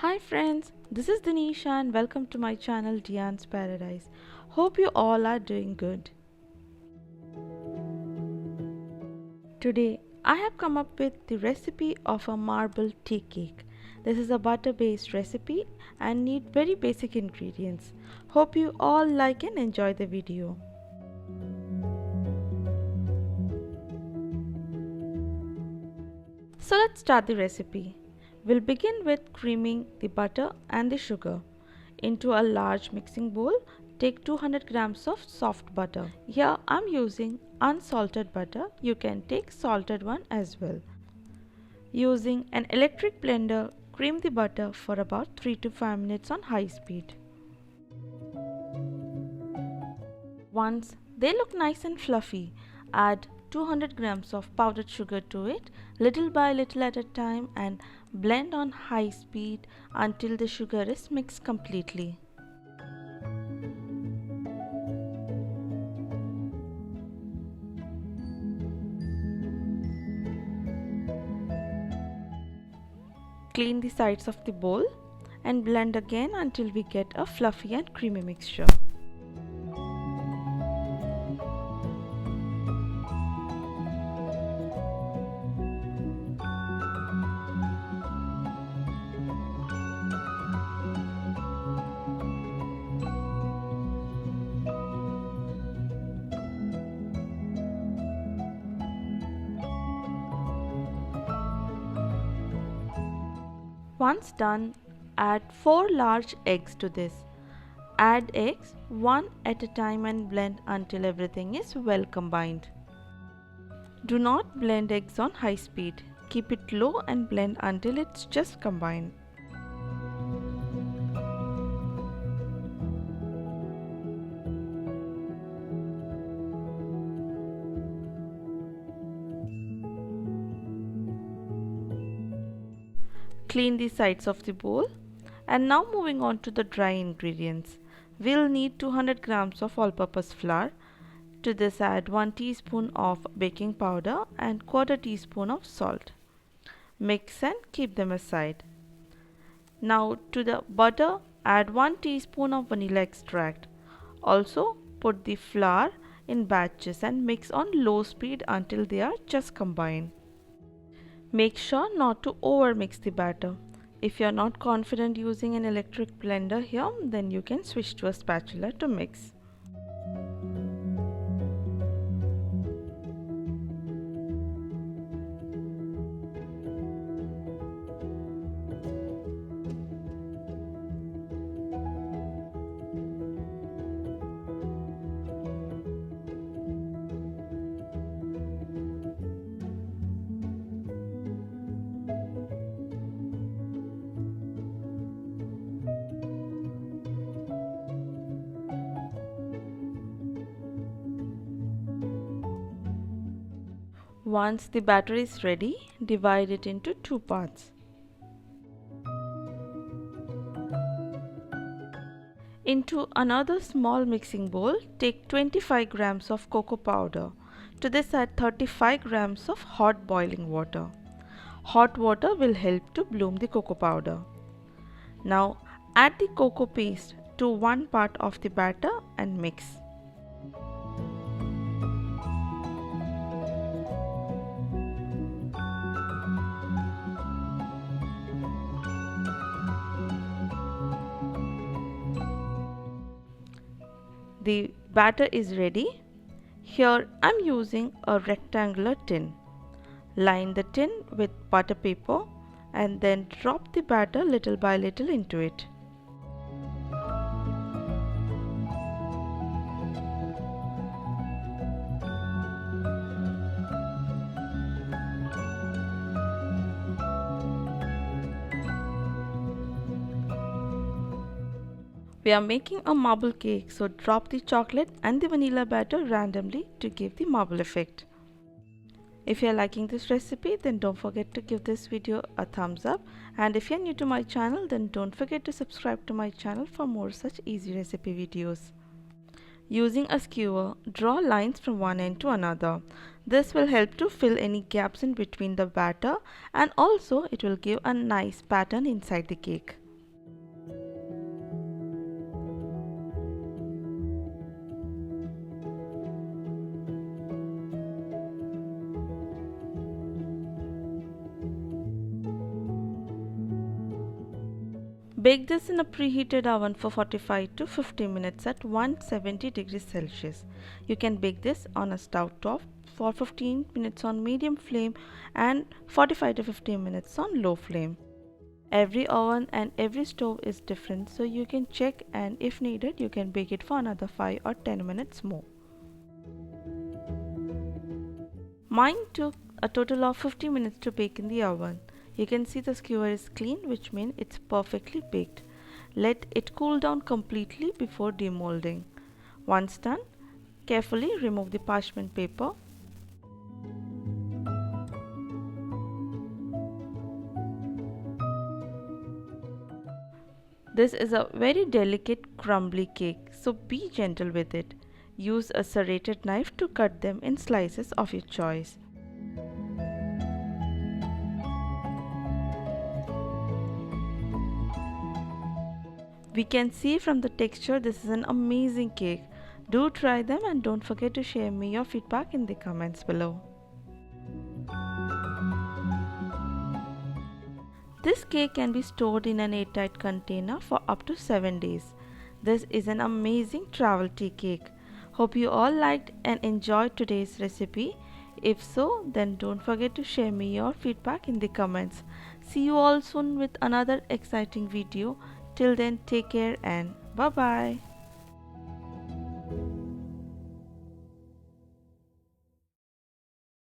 Hi friends, this is Dinisha and welcome to my channel Diane's Paradise. Hope you all are doing good. Today I have come up with the recipe of a marble tea cake. This is a butter based recipe and need very basic ingredients. Hope you all like and enjoy the video. So let's start the recipe. We'll begin with creaming the butter and the sugar. Into a large mixing bowl, take 200 grams of soft butter. Here I'm using unsalted butter. You can take salted one as well. Using an electric blender, cream the butter for about 3 to 5 minutes on high speed. Once they look nice and fluffy, add 200 grams of powdered sugar to it, little by little at a time, and blend on high speed until the sugar is mixed completely. Clean the sides of the bowl and blend again until we get a fluffy and creamy mixture. Once done, add 4 large eggs to this. Add eggs one at a time and blend until everything is well combined. Do not blend eggs on high speed. Keep it low and blend until it's just combined. Clean the sides of the bowl. And now moving on to the dry ingredients. We'll need 200 grams of all-purpose flour. To this add 1 teaspoon of baking powder and quarter teaspoon of salt. Mix and keep them aside. Now to the butter add 1 teaspoon of vanilla extract. Also put the flour in batches and mix on low speed until they are just combined. Make sure not to overmix the batter. If you are not confident using an electric blender here, then you can switch to a spatula to mix. Once the batter is ready, divide it into 2 parts. Into another small mixing bowl, take 25 grams of cocoa powder. To this add 35 grams of hot boiling water. Hot water will help to bloom the cocoa powder. Now add the cocoa paste to 1 part of the batter and mix. The batter is ready. Here I am using a rectangular tin. Line the tin with butter paper and then drop the batter little by little into it. We are making a marble cake, so drop the chocolate and the vanilla batter randomly to give the marble effect. If you are liking this recipe, then don't forget to give this video a thumbs up, and if you are new to my channel, then don't forget to subscribe to my channel for more such easy recipe videos. Using a skewer, draw lines from one end to another. This will help to fill any gaps in between the batter, and also it will give a nice pattern inside the cake. Bake this in a preheated oven for 45 to 50 minutes at 170 degrees Celsius. You can bake this on a stove top for 15 minutes on medium flame and 45 to 50 minutes on low flame. Every oven and every stove is different, so you can check, and if needed you can bake it for another 5 or 10 minutes more. Mine took a total of 50 minutes to bake in the oven. You can see the skewer is clean, which means it's perfectly baked. Let it cool down completely before demolding. Once done, carefully remove the parchment paper. This is a very delicate crumbly cake, so be gentle with it. Use a serrated knife to cut them in slices of your choice. We can see from the texture this is an amazing cake. Do try them and don't forget to share me your feedback in the comments below. This cake can be stored in an airtight container for up to 7 days. This is an amazing travel tea cake. Hope you all liked and enjoyed today's recipe. If so, then don't forget to share me your feedback in the comments. See you all soon with another exciting video. Till then, take care and bye bye.